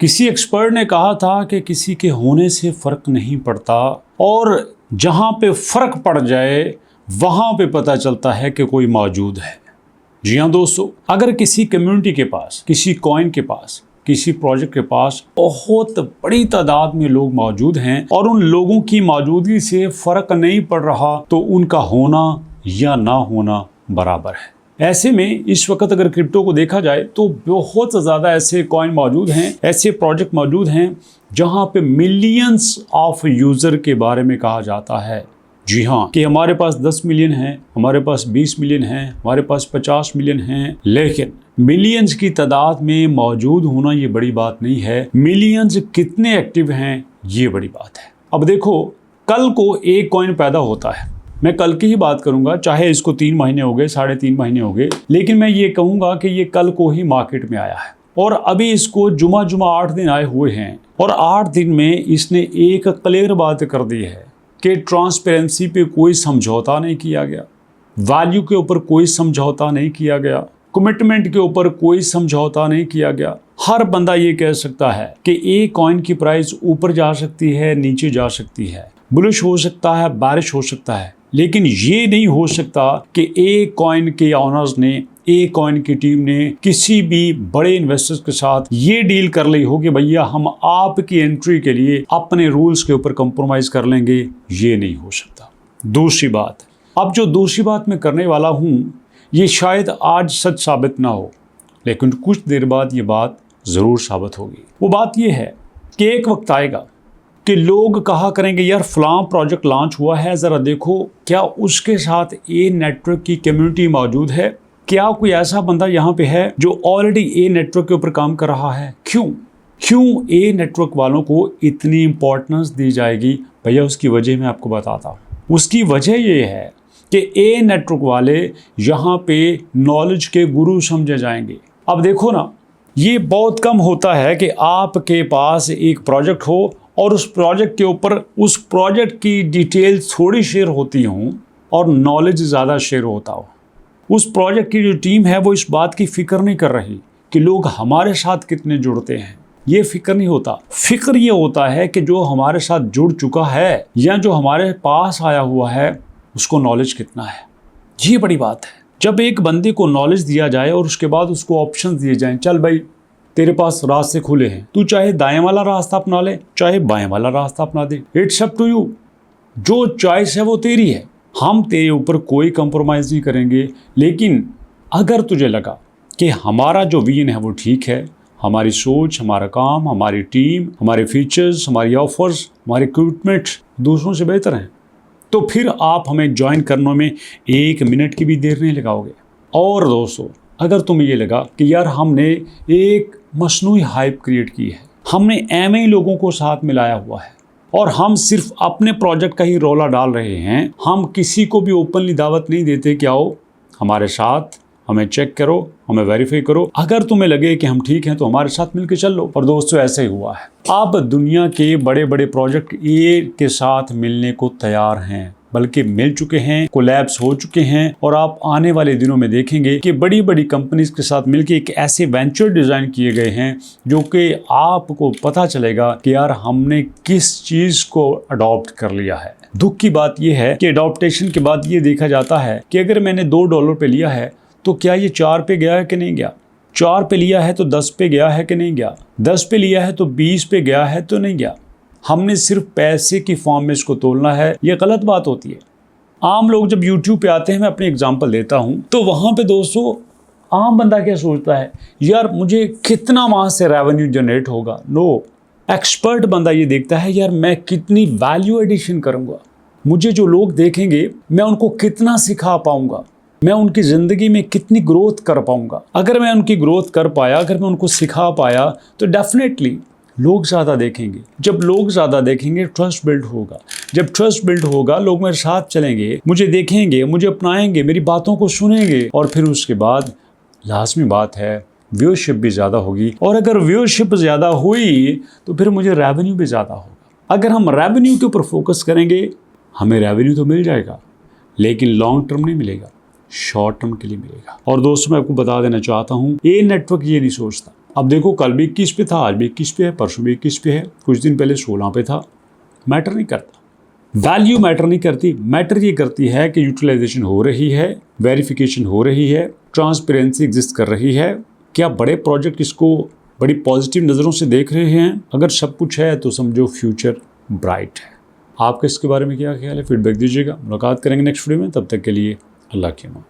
किसी एक्सपर्ट ने कहा था कि किसी के होने से फर्क नहीं पड़ता और जहां पे फर्क पड़ जाए वहां पे पता चलता है कि कोई मौजूद है। जी हाँ दोस्तों, अगर किसी कम्युनिटी के पास, किसी कॉइन के पास, किसी प्रोजेक्ट के पास बहुत बड़ी तादाद में लोग मौजूद हैं और उन लोगों की मौजूदगी से फर्क नहीं पड़ रहा, तो उनका होना या ना होना बराबर है। ऐसे में इस वक्त अगर क्रिप्टो को देखा जाए तो बहुत ज़्यादा ऐसे कॉइन मौजूद हैं, ऐसे प्रोजेक्ट मौजूद हैं जहां पे मिलियंस ऑफ यूज़र के बारे में कहा जाता है। जी हाँ, कि हमारे पास 10 मिलियन हैं, हमारे पास 20 मिलियन हैं, हमारे पास 50 मिलियन हैं, लेकिन मिलियंस की तादाद में मौजूद होना ये बड़ी बात नहीं है। मिलियंस कितने एक्टिव हैं ये बड़ी बात है। अब देखो, कल को एक कॉइन पैदा होता है, मैं कल की ही बात करूंगा, चाहे इसको 3 महीने हो गए, 3.5 महीने हो गए, लेकिन मैं ये कहूंगा कि ये कल को ही मार्केट में आया है और अभी इसको जुमा 8 दिन आए हुए हैं और 8 दिन में इसने एक क्लियर बात कर दी है कि ट्रांसपेरेंसी पे कोई समझौता नहीं किया गया, वैल्यू के ऊपर कोई समझौता नहीं किया गया, कमिटमेंट के ऊपर कोई समझौता नहीं किया गया। हर बंदा ये कह सकता है कि एक कॉइन की प्राइस ऊपर जा सकती है, नीचे जा सकती है, बुलिश हो सकता है, बारिश हो सकता है, लेकिन ये नहीं हो सकता कि एक कॉइन के ऑनर्स ने, एक कॉइन की टीम ने किसी भी बड़े इन्वेस्टर्स के साथ ये डील कर ली हो कि भैया हम आपकी एंट्री के लिए अपने रूल्स के ऊपर कंप्रोमाइज कर लेंगे। ये नहीं हो सकता। दूसरी बात, अब जो दूसरी बात मैं करने वाला हूँ ये शायद आज सच साबित ना हो, लेकिन कुछ देर बाद ये बात ज़रूर साबित होगी। वो बात ये है कि एक वक्त आएगा कि लोग कहा करेंगे यार फलां प्रोजेक्ट लॉन्च हुआ है, ज़रा देखो क्या उसके साथ ए नेटवर्क की कम्युनिटी मौजूद है, क्या कोई ऐसा बंदा यहाँ पे है जो ऑलरेडी ए नेटवर्क के ऊपर काम कर रहा है। क्यों ए नेटवर्क वालों को इतनी इंपॉर्टेंस दी जाएगी? भैया उसकी वजह मैं आपको बताता हूँ। उसकी वजह ये है कि ए नेटवर्क वाले यहाँ पे नॉलेज के गुरु समझे जाएंगे। अब देखो ना, ये बहुत कम होता है कि आपके पास एक प्रोजेक्ट हो और उस प्रोजेक्ट के ऊपर उस प्रोजेक्ट की डिटेल थोड़ी शेयर होती हों और नॉलेज ज़्यादा शेयर होता हो। उस प्रोजेक्ट की जो टीम है वो इस बात की फिक्र नहीं कर रही कि लोग हमारे साथ कितने जुड़ते हैं, ये फिक्र नहीं होता। फिक्र ये होता है कि जो हमारे साथ जुड़ चुका है या जो हमारे पास आया हुआ है उसको नॉलेज कितना है। ये बड़ी बात है। जब एक बंदे को नॉलेज दिया जाए और उसके बाद उसको ऑप्शन दिए जाएं, चल भाई तेरे पास रास्ते खुले हैं, तू चाहे दाएं वाला रास्ता अपना ले, चाहे बाएं वाला रास्ता अपना दे, इट्स अप टू यू, जो चॉइस है वो तेरी है, हम तेरे ऊपर कोई कंप्रोमाइज़ नहीं करेंगे। लेकिन अगर तुझे लगा कि हमारा जो विजन है वो ठीक है, हमारी सोच, हमारा काम, हमारी टीम, हमारे फीचर्स, हमारी ऑफर्स, हमारे इक्विपमेंट दूसरों से बेहतर हैं, तो फिर आप हमें ज्वाइन करने में 1 मिनट की भी देर नहीं लगाओगे। और दोस्तों, अगर तुम्हें ये लगा कि यार हमने एक मसनूई हाइप क्रिएट की है, हमने एमए लोगों को साथ मिलाया हुआ है और हम सिर्फ अपने प्रोजेक्ट का ही रौला डाल रहे हैं, हम किसी को भी ओपनली दावत नहीं देते कि आओ हमारे साथ, हमें चेक करो, हमें वेरीफाई करो, अगर तुम्हें लगे कि हम ठीक हैं तो हमारे साथ मिलकर चल लो। और दोस्तों ऐसे ही हुआ है। अब दुनिया के बड़े बड़े प्रोजेक्ट ए के साथ मिलने को तैयार हैं, बल्कि मिल चुके हैं, कोलैब्स हो चुके हैं और आप आने वाले दिनों में देखेंगे कि बड़ी बड़ी कंपनीज के साथ मिलकर एक ऐसे वेंचर डिज़ाइन किए गए हैं जो कि आपको पता चलेगा कि यार हमने किस चीज़ को अडॉप्ट कर लिया है। दुख की बात यह है कि अडॉप्टेशन के बाद ये देखा जाता है कि अगर मैंने $2 पे लिया है तो क्या ये 4 पे गया है कि नहीं गया, 4 पे लिया है तो 10 पे गया है कि नहीं गया, 10 पे लिया है तो 20 पे गया है तो नहीं गया। हमने सिर्फ पैसे की फॉर्म में इसको तोलना है, ये गलत बात होती है। आम लोग जब YouTube पे आते हैं, मैं अपनी एग्जांपल देता हूँ, तो वहाँ पे दोस्तों आम बंदा क्या सोचता है, यार मुझे कितना वहाँ से रेवेन्यू जनरेट होगा। नो, एक्सपर्ट बंदा ये देखता है यार मैं कितनी वैल्यू एडिशन करूँगा, मुझे जो लोग देखेंगे मैं उनको कितना सिखा पाऊँगा, मैं उनकी ज़िंदगी में कितनी ग्रोथ कर पाऊँगा। अगर मैं उनकी ग्रोथ कर पाया, अगर मैं उनको सिखा पाया तो डेफिनेटली लोग ज़्यादा देखेंगे। जब लोग ज़्यादा देखेंगे ट्रस्ट बिल्ड होगा, जब ट्रस्ट बिल्ड होगा लोग मेरे साथ चलेंगे, मुझे देखेंगे, मुझे अपनाएंगे, मेरी बातों को सुनेंगे और फिर उसके बाद लाजमी बात है व्यूअरशिप भी ज़्यादा होगी और अगर व्यूअरशिप ज़्यादा हुई तो फिर मुझे रेवेन्यू भी ज़्यादा होगा। अगर हम रेवेन्यू के ऊपर फोकस करेंगे, हमें रेवेन्यू तो मिल जाएगा लेकिन लॉन्ग टर्म नहीं मिलेगा, शॉर्ट टर्म के लिए मिलेगा। और दोस्तों मैं आपको बता देना चाहता हूँ, ये नेटवर्क ये नहीं सोचता अब देखो कल भी 21 पे था, आज भी 21 पे है, परसों भी 21 पे है, कुछ दिन पहले 16 पे था। मैटर नहीं करता, वैल्यू मैटर नहीं करती। मैटर ये करती है कि यूटिलाइजेशन हो रही है, वेरिफिकेशन हो रही है, ट्रांसपेरेंसी एग्जिस्ट कर रही है। क्या बड़े प्रोजेक्ट इसको बड़ी पॉजिटिव नज़रों से देख रहे हैं? अगर सब कुछ है तो समझो फ्यूचर ब्राइट है। आपका इसके बारे में क्या ख्याल है? फीडबैक दीजिएगा। मुलाकात करेंगे नेक्स्ट वीडियो में, तब तक के लिए अल्लाह की अमान।